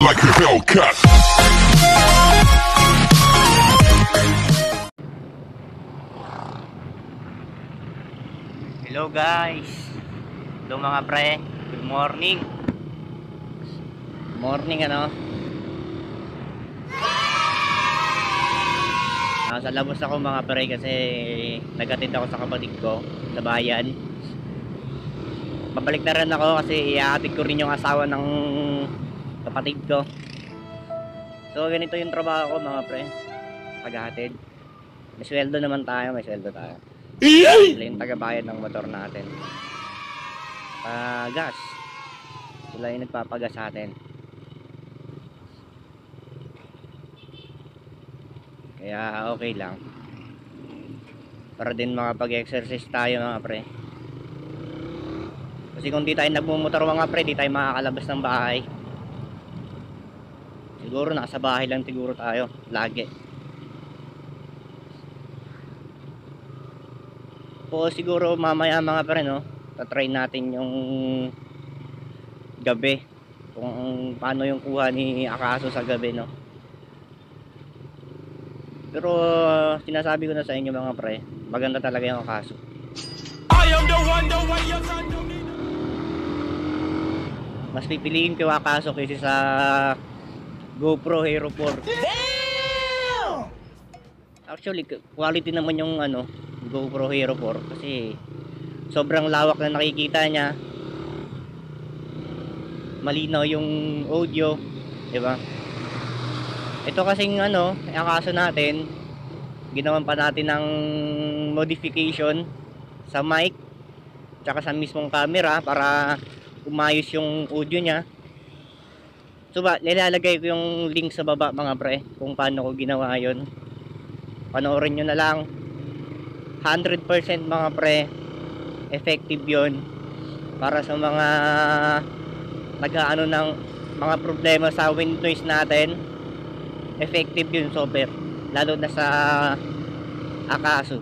like a Hellcat. Hello guys. Hello mga pre. Good morning. Morning ano. Nasa labas ako mga pre kasi nag-attend ako sa kapatid ko sa bayan. Babalik na rin ako kasi iaatik ko rin yung asawa ng kapatid ko. So ganito yung trabaho ko mga pre. Paghahatid. May sweldo naman tayo, may sweldo tayo. Sila yung tagabayad ng motor natin. Gas. Sila yung nagpapagas sa atin. Kaya okay lang. Para din makapag-exercise tayo mga pre. Kasi kung di tayo nagmumotor mga pre, di tayo makakalabas ng bahay. Siguro nasa bahay lang siguro tayo lagi. O siguro mamaya mga pre no, tatry natin yung gabi. Kung paano yung kuha ni Akaso sa gabi no. Pero sinasabi ko na sa inyo mga pre, maganda talaga yung Akaso. I am the one, the way you can do me. Mas pipiliin ko yung Akaso kaysa sa GoPro Hero 4. Damn! Actually, quality naman yung ano, GoPro Hero 4 kasi sobrang lawak na nakikita niya. Malinaw yung audio, 'di ba? Ito kasing ano, ang kaso natin, ginawan pa natin ng modification sa mic tsaka sa mismong camera para umayos yung audio niya. So nilalagay ko yung link sa baba mga pre kung paano ko ginawa yon. Panoorin nyo na lang. 100% mga pre, effective yon para sa mga nag-aano ng mga problema sa wind noise natin. Effective yun super, lalo na sa Akaso.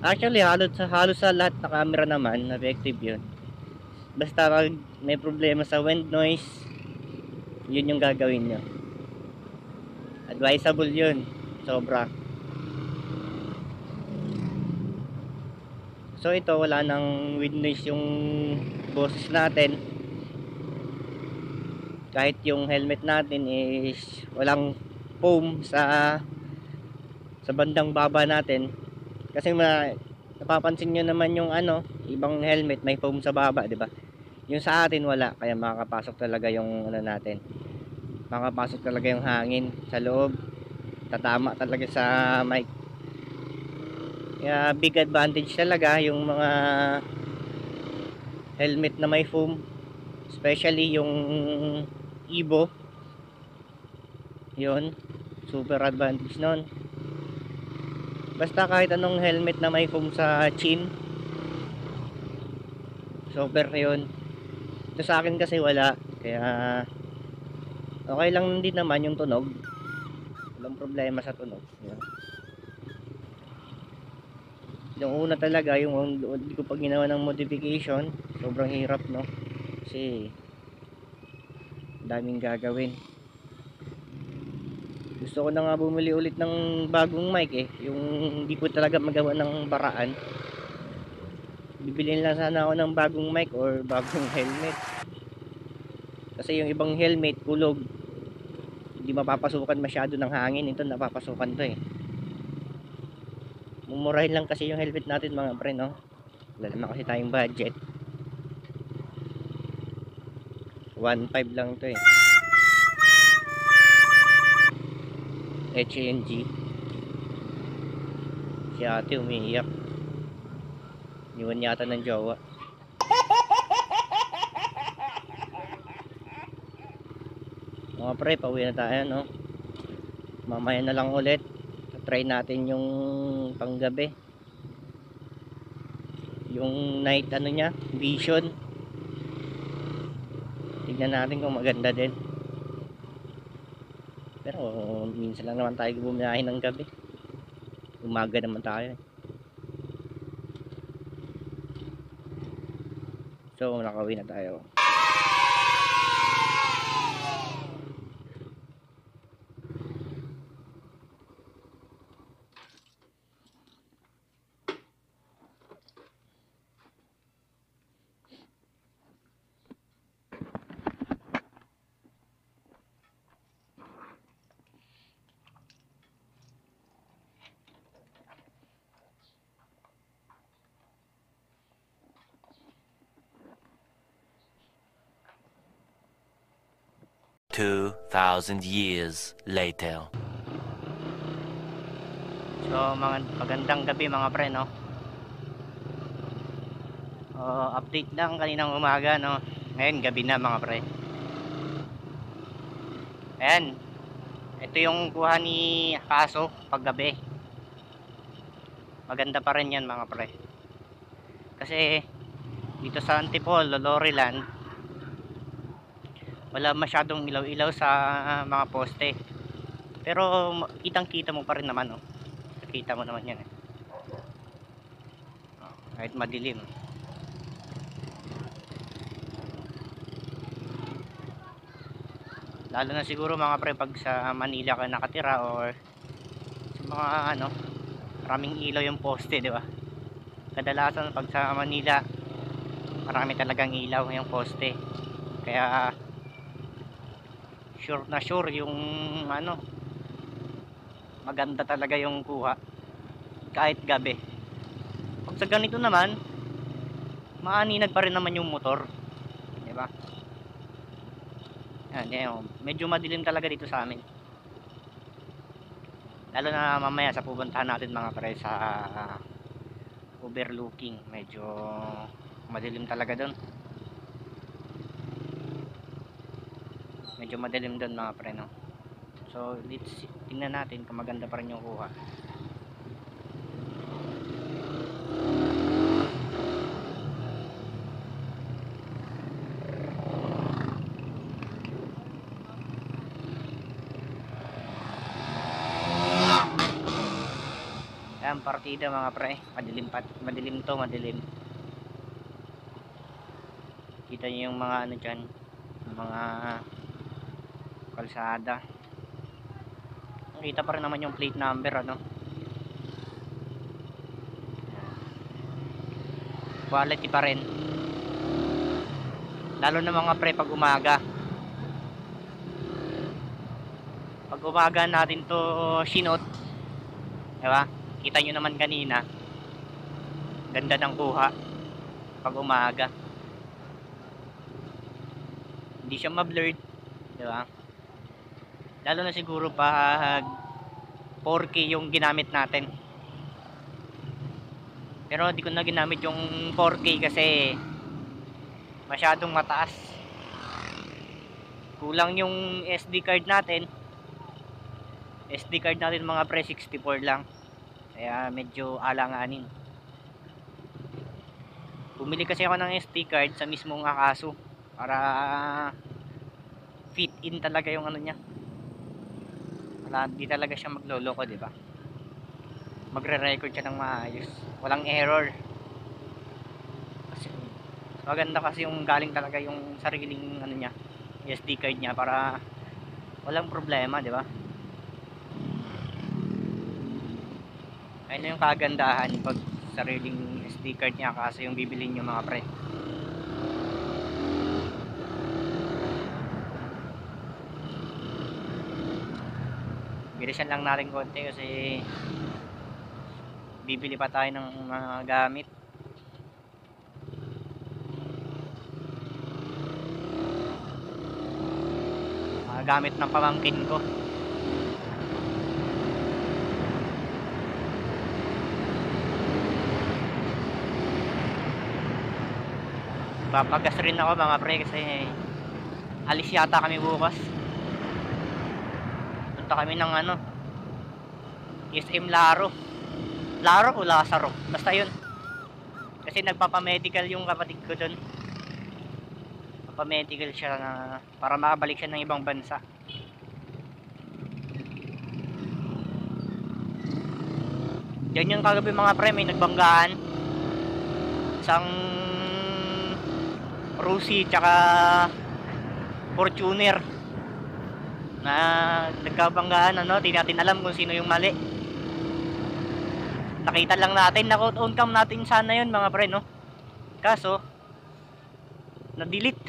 Actually halos sa lahat na camera naman effective yun. Basta pag may problema sa wind noise, yun yung gagawin nyo. Advisable yun sobra. So ito wala nang wind noise yung boses natin. Kahit yung helmet natin is walang foam sa bandang baba natin. Kasi napapansin nyo naman yung ano, ibang helmet may foam sa baba, di ba? Yung sa atin wala, kaya makakapasok talaga yung ano natin. Makakapasok talaga yung hangin sa loob. Tatama talaga sa mic. Kaya big advantage talaga yung mga helmet na may foam, especially yung Evo. Yun, super advantage nun. Basta kahit anong helmet na may foam sa chin, super yun. Ito sa akin kasi wala, kaya okay lang din naman yung tunog. Walang problema sa tunog. Yun. Yung una talaga, yung hindi ko pag ginawa ng modification, sobrang hirap no. Kasi daming gagawin. Gusto ko na nga bumili ulit ng bagong mic eh. Yung hindi ko talaga magawa ng paraan. Bibilin lang sana ako ng bagong mic or bagong helmet. Kasi yung ibang helmet, kulog. Hindi mapapasukan masyado ng hangin. Ito napapasukan to eh. Mumurahin lang kasi yung helmet natin mga pre no. Wala naman kasi tayong budget. 1.5 lang to eh. HNG. Si ate umiiyak. Iwan yata ng jowa. Mga pre, pauwi na tayo no. Mamaya na lang ulit. Try natin yung panggabi. Yung night ano niya, vision. Tignan natin kung maganda din. Pero minsan lang naman tayo bumiyahe ng gabi. Umaga naman tayo. So nakauwi na tayo. 2,000 years later. So mga magandang gabi mga pre, no. Update lang kaninang umaga, no. Ngayon gabi na mga pre. Ayan, ito yung kuha ni Kaso paggabi. Maganda pa rin yan mga pre, kasi dito sa Antipolo, Loriland, wala masyadong ilaw-ilaw sa mga poste, pero kitang kita mo pa rin naman, oh. Kita mo naman yan, eh. Kahit madilim, lalo na siguro mga pre pag sa Manila ka nakatira, or sa mga ano, maraming ilaw yung poste, di ba? Kadalasan pag sa Manila, marami talagang ilaw yung poste, kaya sure na sure yung ano, maganda talaga yung kuha kahit gabi. Pag sa ganito naman, maaninag pa rin naman yung motor, di ba? Yan, medyo madilim talaga dito sa amin, lalo na mamaya sa pupuntahan natin mga pre sa overlooking. Medyo madilim talaga doon, medyo madilim doon mga pre, no? So let's tingnan natin kung maganda pa rin yung kuha. Ayan, partida mga pre, madilim to, madilim. Kita nyo yung mga ano dyan, mga kalsada. Nakita pa rin naman yung plate number, ano. Quality pa rin, lalo na mga pre pag umaga. Pag umaga natin to sinot, diba? Kita nyo naman kanina, ganda ng kuha pag umaga, hindi siya ma-blurred, diba? Lalo na siguro pag 4K yung ginamit natin, pero di ko na ginamit yung 4K kasi masyadong mataas, kulang yung SD card natin. SD card natin mga pre 64 lang, kaya medyo alanganin. Bumili kasi ako ng SD card sa mismong Akaso para fit in talaga yung ano niya, para di talaga siya magloloko, di ba? Magre-record siya ng maayos, walang error. Kasi maganda kasi yung galing talaga yung sariling ano niya, SD card niya, para walang problema, di ba? Ayun yung kagandahan pag sariling SD card niya, kasi yung bibilin nyo mga pre. Bilisan lang natin konti kasi bibili pa tayo ng mga gamit. Mga gamit ng pamangkin ko. Papagas rin ako mga pre kasi alis yata kami bukas. Punta kami ng ano, SM Laro o Lazaro, basta yun. Kasi nagpapamedical yung kapatid ko dun. Papamedical siya na para makabalik siya ng ibang bansa. Yan yung kagabi mga pre, may nagbanggaan. Isang Rusi tsaka Fortuner na nagkabanggaan, ano, di natin alam kung sino yung mali. Nakita lang natin, on cam natin sana yun mga pre, no? Kaso na-delete.